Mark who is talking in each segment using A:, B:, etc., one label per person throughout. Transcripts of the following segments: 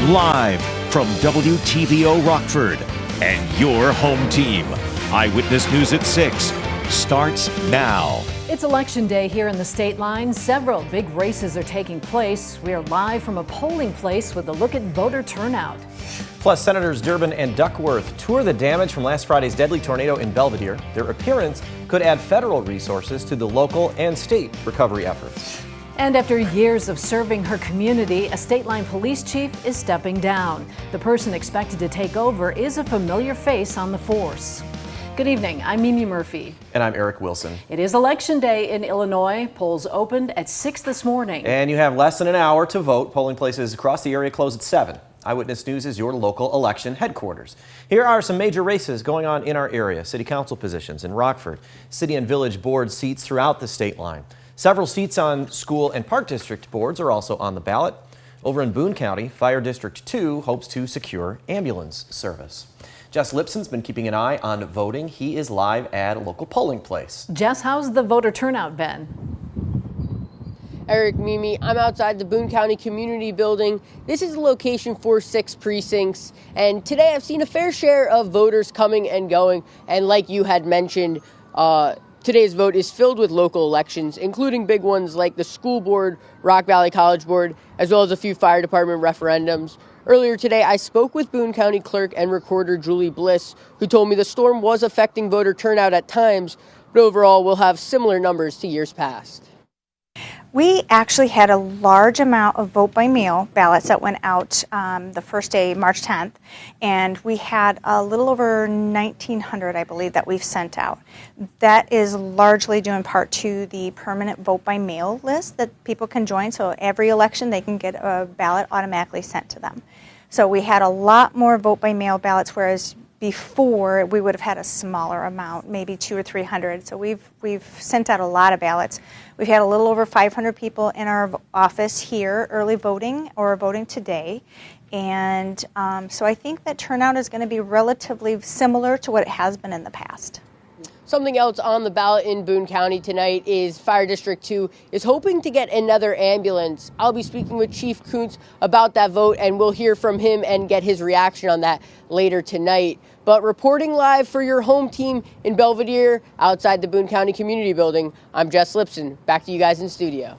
A: Live from WTVO Rockford and your home team. Eyewitness News at 6 starts now.
B: It's election day here in the state line. Several big races are taking place. We are live from a polling place with a look at voter turnout.
C: Plus, Senators Durbin and Duckworth tour the damage from last Friday's deadly tornado in Belvedere. Their appearance could add federal resources to the local and state recovery efforts.
B: And after years of serving her community, a state line police chief is stepping down. The person expected to take over is a familiar face on the force. Good evening, I'm Mimi Murphy.
C: And I'm Eric Wilson.
B: It is election day in Illinois. Polls opened at 6 this morning.
C: And you have less than an hour to vote. Polling places across the area close at 7. Eyewitness News is your local election headquarters. Here are some major races going on in our area. City council positions in Rockford, city and village board seats throughout the state line. Several seats on school and park district boards are also on the ballot. Over in Boone County, Fire District 2 hopes to secure ambulance service. Jess Lipson's been keeping an eye on voting. He is live at a local polling place.
B: Jess, how's the voter turnout been?
D: Eric, Mimi, I'm outside the Boone County Community Building. This is the location for 6 precincts. And today I've seen a fair share of voters coming and going. And like you had mentioned, today's vote is filled with local elections, including big ones like the school board, Rock Valley College Board, as well as a few fire department referendums. Earlier today, I spoke with Boone County Clerk and Recorder Julie Bliss, who told me the storm was affecting voter turnout at times, but overall will have similar numbers to years past.
E: We actually had a large amount of vote by mail ballots that went out the first day, March 10th, and we had a little over 1,900, I believe, that we've sent out. That is largely due in part to the permanent vote by mail list that people can join, so every election they can get a ballot automatically sent to them. So we had a lot more vote by mail ballots, whereas before we would have had a smaller amount, maybe 200 or 300. So we've sent out a lot of ballots. We've had a little over 500 people in our office here early voting or voting today. And so I think that turnout is going to be relatively similar to what it has been in the past.
D: Something else on the ballot in Boone County tonight is Fire District 2 is hoping to get another ambulance. I'll be speaking with Chief Kuntz about that vote, and we'll hear from him and get his reaction on that later tonight. But reporting live for your home team in Belvedere outside the Boone County Community Building, I'm Jess Lipson. Back to you guys in studio.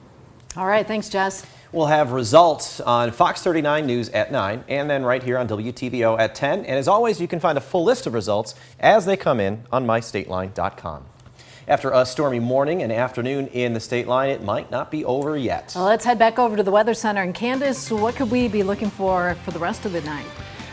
B: All right, thanks, Jess.
C: We'll have results on Fox 39 News at 9 and then right here on WTVO at 10. And as always, you can find a full list of results as they come in on mystateline.com. After a stormy morning and afternoon in the state line, it might not be over yet.
B: Well, let's head back over to the Weather Center. And Candace, what could we be looking for the rest of the night?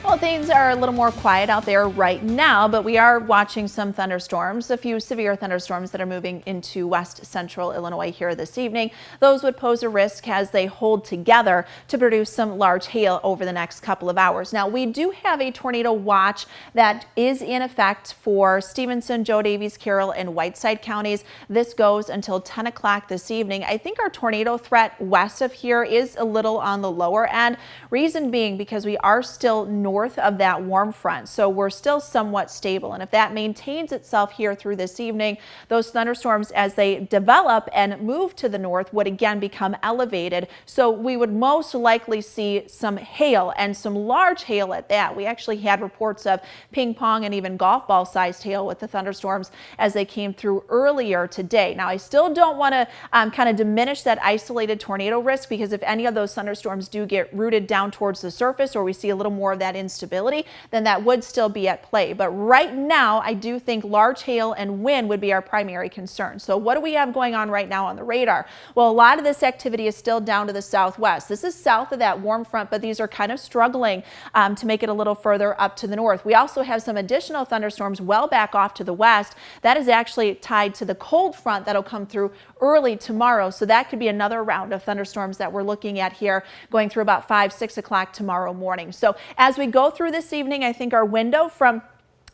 F: Well, things are a little more quiet out there right now, but we are watching some thunderstorms, a few severe thunderstorms that are moving into west central Illinois here this evening. Those would pose a risk as they hold together to produce some large hail over the next couple of hours. Now, we do have a tornado watch that is in effect for Stevenson, Joe Davies, Carroll, and Whiteside counties. This goes until 10 o'clock this evening. I think our tornado threat west of here is a little on the lower end. Reason being because we are still north of that warm front, so we're still somewhat stable, and if that maintains itself here through this evening, those thunderstorms as they develop and move to the north would again become elevated, so we would most likely see some hail and some large hail at that. We actually had reports of ping pong and even golf ball sized hail with the thunderstorms as they came through earlier today. Now, I still don't want to kind of diminish that isolated tornado risk, because if any of those thunderstorms do get rooted down towards the surface or we see a little more of that instability, then that would still be at play. But right now, I do think large hail and wind would be our primary concern. So what do we have going on right now on the radar? Well, a lot of this activity is still down to the southwest. This is south of that warm front, but these are kind of struggling to make it a little further up to the north. We also have some additional thunderstorms well back off to the west. That is actually tied to the cold front that'll come through early tomorrow. So that could be another round of thunderstorms that we're looking at here going through about 5, 6 o'clock tomorrow morning. So as we go through this evening, I think our window from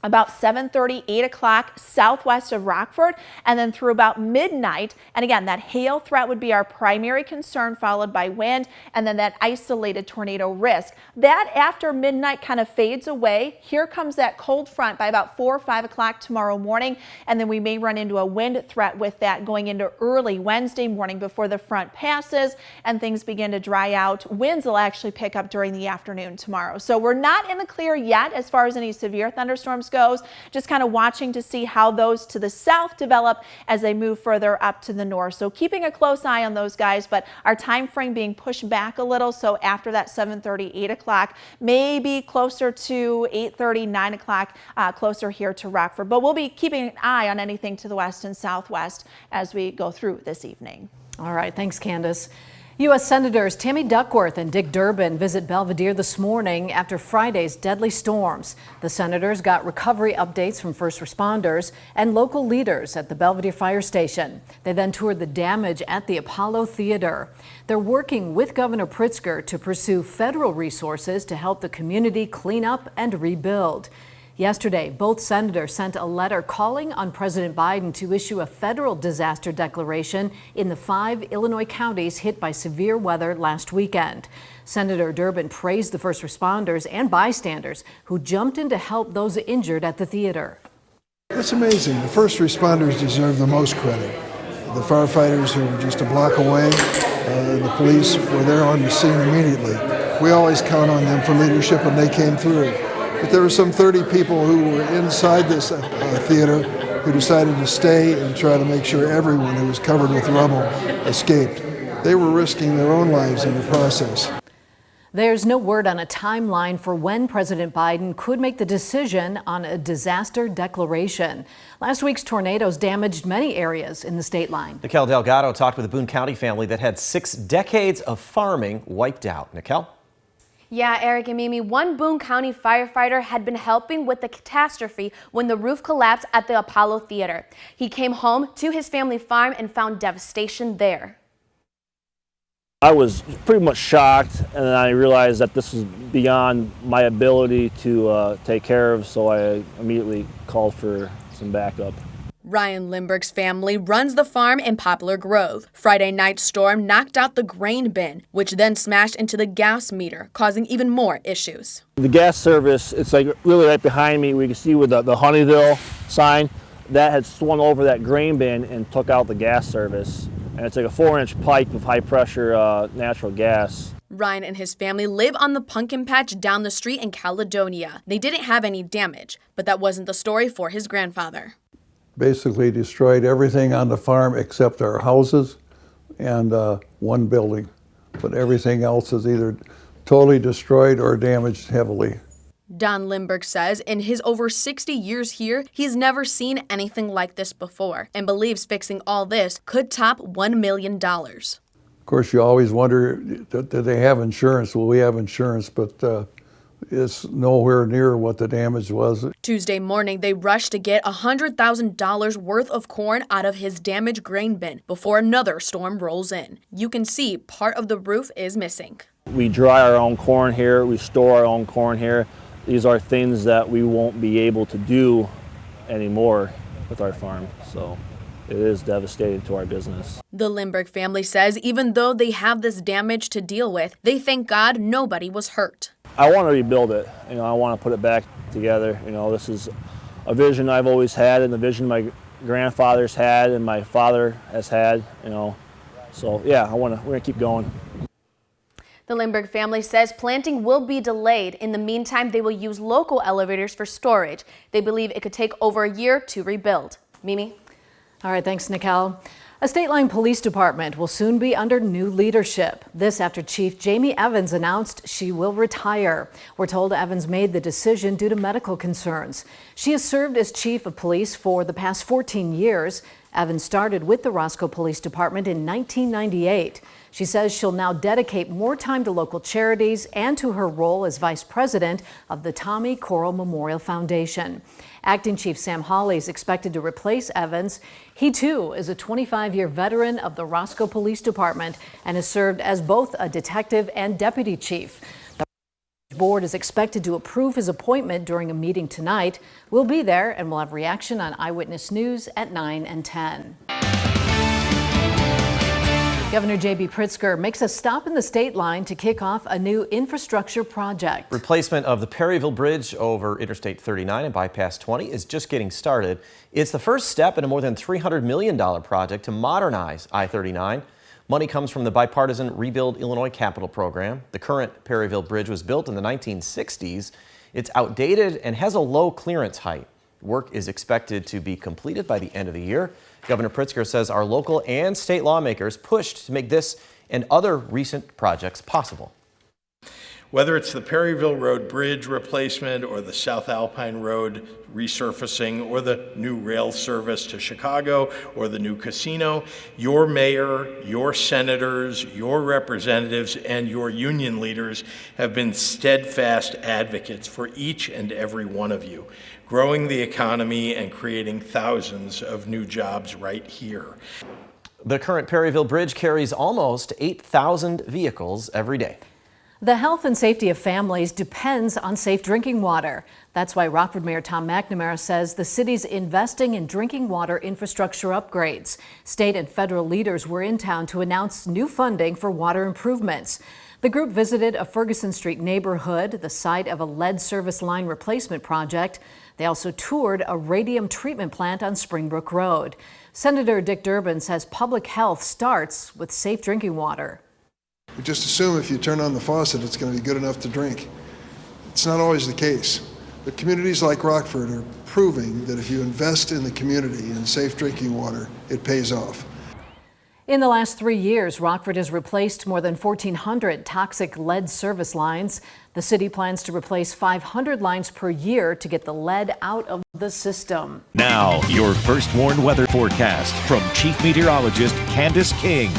F: about 7:30, 8 o'clock southwest of Rockford, and then through about midnight. And again, that hail threat would be our primary concern, followed by wind and then that isolated tornado risk. That after midnight kind of fades away. Here comes that cold front by about 4 or 5 o'clock tomorrow morning, and then we may run into a wind threat with that going into early Wednesday morning before the front passes and things begin to dry out. Winds will actually pick up during the afternoon tomorrow. So we're not in the clear yet as far as any severe thunderstorms goes, just kind of watching to see how those to the south develop as they move further up to the north. So keeping a close eye on those guys, but our time frame being pushed back a little. So after that 7:30, 8 o'clock, maybe closer to 8:30, 9 o'clock, closer here to Rockford. But we'll be keeping an eye on anything to the west and southwest as we go through this evening.
B: All right, thanks, Candace. U.S. Senators Tammy Duckworth and Dick Durbin visit Belvedere this morning after Friday's deadly storms. The senators got recovery updates from first responders and local leaders at the Belvedere fire station. They then toured the damage at the Apollo Theater. They're working with Governor Pritzker to pursue federal resources to help the community clean up and rebuild. Yesterday, both senators sent a letter calling on President Biden to issue a federal disaster declaration in the 5 Illinois counties hit by severe weather last weekend. Senator Durbin praised the first responders and bystanders who jumped in to help those injured at the theater.
G: It's amazing. The first responders deserve the most credit. The firefighters who were just a block away, the police were there on the scene immediately. We always count on them for leadership, and they came through. But there were some 30 people who were inside this theater who decided to stay and try to make sure everyone who was covered with rubble escaped. They were risking their own lives in the process.
B: There's no word on a timeline for when President Biden could make the decision on a disaster declaration. Last week's tornadoes damaged many areas in the state line.
C: Nikel Delgado talked with a Boone County family that had 6 decades of farming wiped out. Nikel?
H: Yeah, Eric and Mimi, one Boone County firefighter had been helping with the catastrophe when the roof collapsed at the Apollo Theater. He came home to his family farm and found devastation there.
I: I was pretty much shocked, and then I realized that this was beyond my ability to take care of, so I immediately called for some backup.
H: Ryan Lindbergh's family runs the farm in Poplar Grove. Friday night storm knocked out the grain bin, which then smashed into the gas meter, causing even more issues.
I: The gas service, it's like really right behind me. We can see with the Honeyville sign, that had swung over that grain bin and took out the gas service. And it's like a 4-inch pipe of high pressure natural gas.
H: Ryan and his family live on the pumpkin patch down the street in Caledonia. They didn't have any damage, but that wasn't the story for his grandfather.
J: Basically destroyed everything on the farm except our houses and one building. But everything else is either totally destroyed or damaged heavily.
H: Don Lindbergh says in his over 60 years here, he's never seen anything like this before and believes fixing all this could top $1 million.
J: Of course, you always wonder, do they have insurance? Well, we have insurance, but it's nowhere near what the damage was.
H: Tuesday morning, they rushed to get $100,000 worth of corn out of his damaged grain bin before another storm rolls in. You can see part of the roof is missing.
I: We dry our own corn here. We store our own corn here. These are things that we won't be able to do anymore with our farm. So it is devastating to our business.
H: The Lindbergh family says even though they have this damage to deal with, they thank God nobody was hurt.
I: I want to rebuild it. I want to put it back together. This is a vision I've always had, and the vision my grandfathers had and my father has had. So yeah, we're gonna keep going.
H: The Lindbergh family says planting will be delayed. In the meantime, they will use local elevators for storage. They believe it could take over a year to rebuild. Mimi?
B: All right, thanks, Nikel. A state line police department will soon be under new leadership. This after Chief Jamie Evans announced she will retire. We're told Evans made the decision due to medical concerns. She has served as chief of police for the past 14 years. Evans started with the Roscoe Police Department in 1998. She says she'll now dedicate more time to local charities and to her role as vice president of the Tommy Corral Memorial Foundation. Acting Chief Sam Hawley is expected to replace Evans. He too is a 25-year veteran of the Roscoe Police Department and has served as both a detective and deputy chief. The board is expected to approve his appointment during a meeting tonight. We'll be there and we'll have reaction on Eyewitness News at 9 and 10. Governor J.B. Pritzker makes a stop in the state line to kick off a new infrastructure project.
C: Replacement of the Perryville Bridge over Interstate 39 and Bypass 20 is just getting started. It's the first step in a more than $300 million project to modernize I-39. Money comes from the bipartisan Rebuild Illinois Capital Program. The current Perryville Bridge was built in the 1960s. It's outdated and has a low clearance height. Work is expected to be completed by the end of the year. Governor Pritzker says our local and state lawmakers pushed to make this and other recent projects possible.
K: Whether it's the Perryville Road Bridge replacement or the South Alpine Road resurfacing or the new rail service to Chicago or the new casino, your mayor, your senators, your representatives, and your union leaders have been steadfast advocates for each and every one of you, growing the economy and creating thousands of new jobs right here.
C: The current Perryville Bridge carries almost 8,000 vehicles every day.
B: The health and safety of families depends on safe drinking water. That's why Rockford Mayor Tom McNamara says the city's investing in drinking water infrastructure upgrades. State and federal leaders were in town to announce new funding for water improvements. The group visited a Ferguson Street neighborhood, the site of a lead service line replacement project. They also toured a radium treatment plant on Springbrook Road. Senator Dick Durbin says public health starts with safe drinking water.
G: We just assume if you turn on the faucet, it's going to be good enough to drink. It's not always the case. But communities like Rockford are proving that if you invest in the community in safe drinking water, it pays off.
B: In the last 3 years, Rockford has replaced more than 1,400 toxic lead service lines. The city plans to replace 500 lines per year to get the lead out of the system.
A: Now, your first warned weather forecast from Chief Meteorologist Candace King.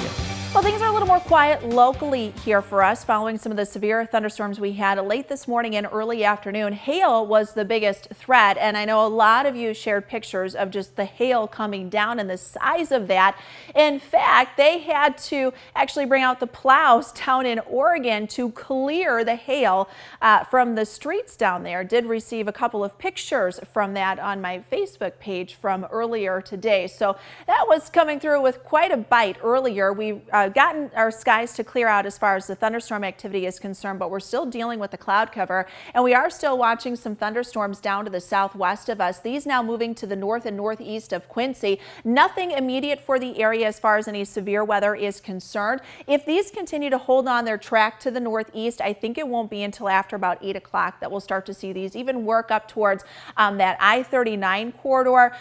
F: Well, things are a little more quiet locally here for us following some of the severe thunderstorms we had late this morning and early afternoon. Hail was the biggest threat, and I know a lot of you shared pictures of just the hail coming down and the size of that. In fact, they had to actually bring out the plows down in Oregon to clear the hail from the streets down there. Did receive a couple of pictures from that on my Facebook page from earlier today. So that was coming through with quite a bite earlier. We gotten our skies to clear out as far as the thunderstorm activity is concerned, but we're still dealing with the cloud cover, and we are still watching some thunderstorms down to the southwest of us. These now moving to the north and northeast of Quincy. Nothing immediate for the area as far as any severe weather is concerned. If these continue to hold on their track to the northeast, I think it won't be until after about 8 o'clock that we'll start to see these even work up towards that I-39 corridor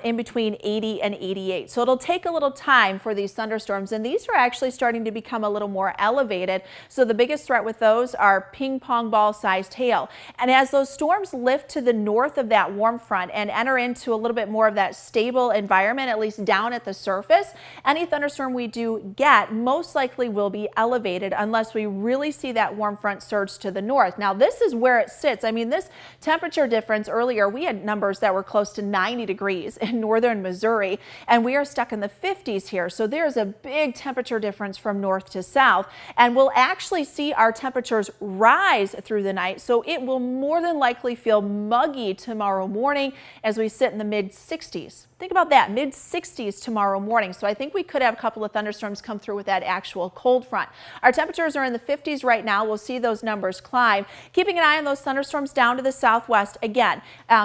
F: in between 80 and 88. So it'll take a little time for these thunderstorms, and these are actually starting to become a little more elevated. So the biggest threat with those are ping pong ball sized hail. And as those storms lift to the north of that warm front and enter into a little bit more of that stable environment, at least down at the surface, any thunderstorm we do get most likely will be elevated unless we really see that warm front surge to the north. Now this is where it sits. I mean, this temperature difference earlier, we had numbers that were close to 90 degrees in northern Missouri, and we are stuck in the 50s here. So there's a big temperature difference from north to south, and we'll actually see our temperatures rise through the night. So it will more than likely feel muggy tomorrow morning as we sit in the mid 60s. Think about that, mid 60s tomorrow morning. So I think we could have a couple of thunderstorms come through with that actual cold front. Our temperatures are in the 50s right now. We'll see those numbers climb. Keeping an eye on those thunderstorms down to the southwest. Again,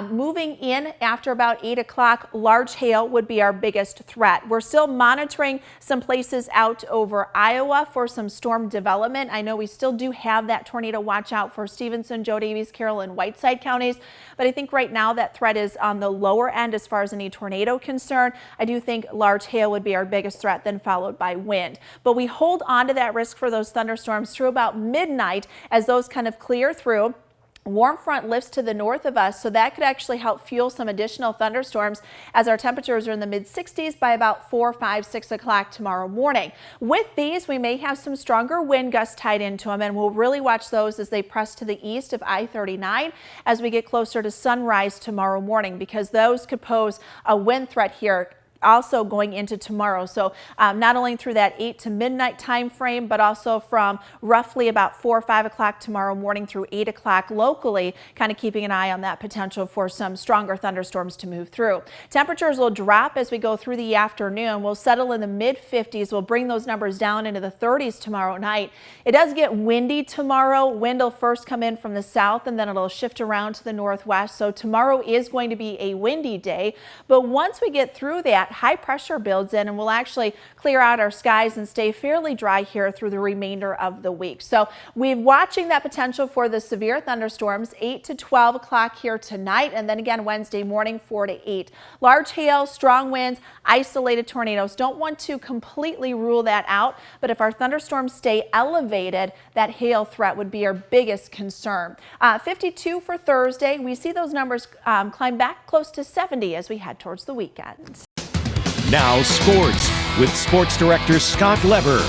F: moving in after about 8 o'clock, large hail would be our biggest threat. We're still monitoring some places out over Iowa for some storm development. I know we still do have that tornado watch out for Stevenson, Joe Davies, Carroll, and Whiteside counties, but I think right now that threat is on the lower end as far as any tornado concern. I do think large hail would be our biggest threat, then followed by wind. But we hold on to that risk for those thunderstorms through about midnight as those kind of clear through. Warm front lifts to the north of us, so that could actually help fuel some additional thunderstorms as our temperatures are in the mid 60s by about 4, 5, 6 o'clock tomorrow morning. With these, we may have some stronger wind gusts tied into them, and we'll really watch those as they press to the east of I-39 as we get closer to sunrise tomorrow morning, because those could pose a wind threat here also going into tomorrow. So not only through that 8 to midnight time frame, but also from roughly about 4 or 5 o'clock tomorrow morning through 8 o'clock locally, kind of keeping an eye on that potential for some stronger thunderstorms to move through. Temperatures will drop as we go through the afternoon. We'll settle in the mid-50s. We'll bring those numbers down into the 30s tomorrow night. It does get windy tomorrow. Wind will first come in from the south and then it'll shift around to the northwest. So tomorrow is going to be a windy day. But once we get through that, high pressure builds in and we'll actually clear out our skies and stay fairly dry here through the remainder of the week. So we're watching that potential for the severe thunderstorms 8 to 12 o'clock here tonight, and then again Wednesday morning 4 to 8. Large hail, strong winds, isolated tornadoes. Don't want to completely rule that out, but if our thunderstorms stay elevated, that hail threat would be our biggest concern. 52 for Thursday. We see those numbers climb back close to 70 as we head towards the weekend.
A: Now sports with sports director Scott Lever.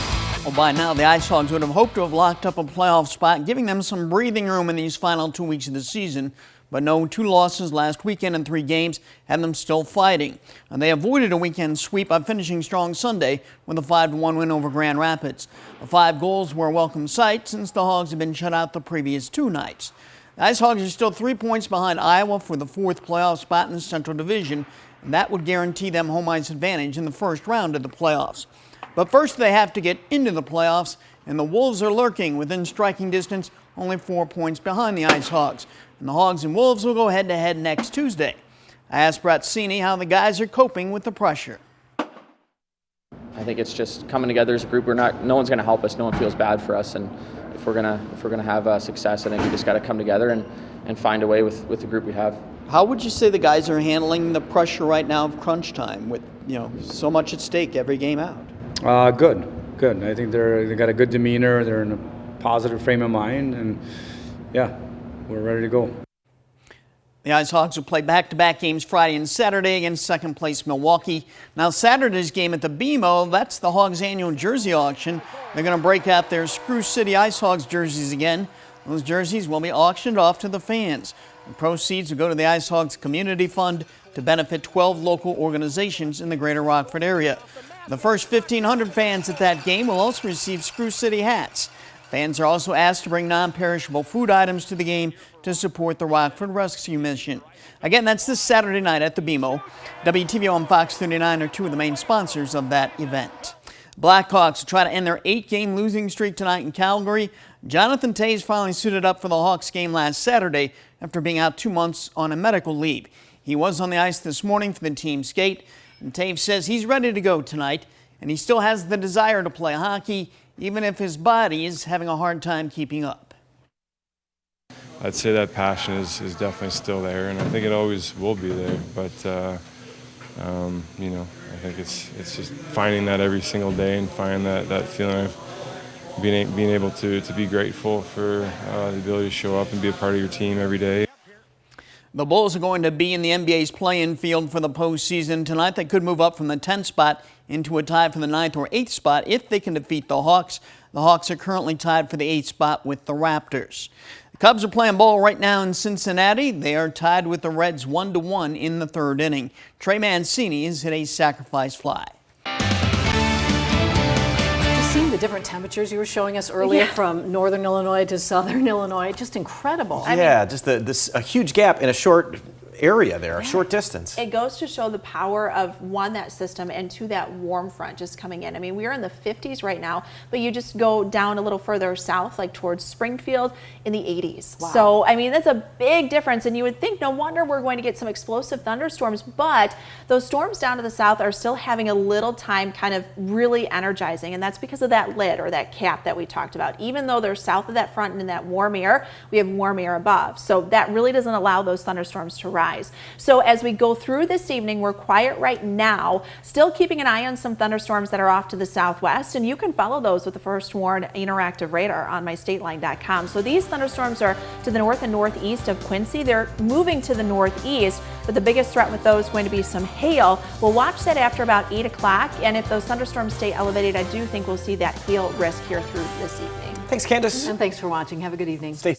L: Well, by now, the Ice Hogs would have hoped to have locked up a playoff spot, giving them some breathing room in these final 2 weeks of the season. But no, 2 losses last weekend in 3 games had them still fighting. And they avoided a weekend sweep by finishing strong Sunday with a 5-1 win over Grand Rapids. The 5 goals were a welcome sight since the Hogs had been shut out the previous 2 nights. The Ice Hogs are still 3 points behind Iowa for the 4th playoff spot in the Central Division, and that would guarantee them home ice advantage in the first round of the playoffs. But first they have to get into the playoffs, and the Wolves are lurking within striking distance, only 4 points behind the Ice Hogs. And the Hogs and Wolves will go head-to-head next Tuesday. I asked Brett Sini how the guys are coping with the pressure.
M: I think it's just coming together as a group. No one's going to help us. No one feels bad for us, and if we're gonna have success, I think we just got to come together and find a way with the group we have.
L: How would you say the guys are handling the pressure right now of crunch time with so much at stake every game out?
N: Good. I think they got a good demeanor. They're in a positive frame of mind, and yeah, we're ready to go.
L: The Ice Hogs will play back-to-back games Friday and Saturday against second-place Milwaukee. Now, Saturday's game at the BMO, that's the Hogs' annual jersey auction. They're going to break out their Screw City Ice Hogs jerseys again. Those jerseys will be auctioned off to the fans. The proceeds will go to the Ice Hogs Community Fund to benefit 12 local organizations in the greater Rockford area. The first 1,500 fans at that game will also receive Screw City hats. Fans are also asked to bring non-perishable food items to the game to support the Rockford Rescue Mission. Again, that's this Saturday night at the BMO. WTVO and Fox 39 are 2 of the main sponsors of that event. Blackhawks will try to end their 8-game losing streak tonight in Calgary. Jonathan Toews finally suited up for the Hawks game last Saturday after being out 2 months on a medical leave. He was on the ice this morning for the team skate, and Toews says he's ready to go tonight, and he still has the desire to play hockey, even if his body is having a hard time keeping up.
O: I'd say that passion is definitely still there, and I think it always will be there. But I think it's just finding that every single day and finding that feeling of being able to be grateful for the ability to show up and be a part of your team every day.
L: The Bulls are going to be in the NBA's play-in field for the postseason tonight. They could move up from the 10th spot into a tie for the 9th or 8th spot if they can defeat the Hawks. The Hawks are currently tied for the 8th spot with the Raptors. The Cubs are playing ball right now in Cincinnati. They are tied with the Reds 1-1 in the 3rd inning. Trey Mancini has hit a sacrifice fly.
B: Seeing the different temperatures you were showing us earlier from northern Illinois to southern Illinois, just incredible.
C: Yeah, just a huge gap in a short area there, a short distance.
F: It goes to show the power of, one, that system, and two, that warm front just coming in. I mean, we're in the 50s right now, but you just go down a little further south, like towards Springfield, in the 80s. Wow. So, I mean, that's a big difference, and you would think, no wonder we're going to get some explosive thunderstorms, but those storms down to the south are still having a little time kind of really energizing, and that's because of that lid or that cap that we talked about. Even though they're south of that front and in that warm air, we have warm air above. So that really doesn't allow those thunderstorms to rise. So as we go through this evening, we're quiet right now, still keeping an eye on some thunderstorms that are off to the southwest, and you can follow those with the First Warn interactive radar on mystateline.com. So these thunderstorms are to the north and northeast of Quincy. They're moving to the northeast, but the biggest threat with those is going to be some hail. We'll watch that after about 8 o'clock, and if those thunderstorms stay elevated, I do think we'll see that hail risk here through this evening.
C: Thanks, Candace.
B: And thanks for watching. Have a good evening.
C: Stay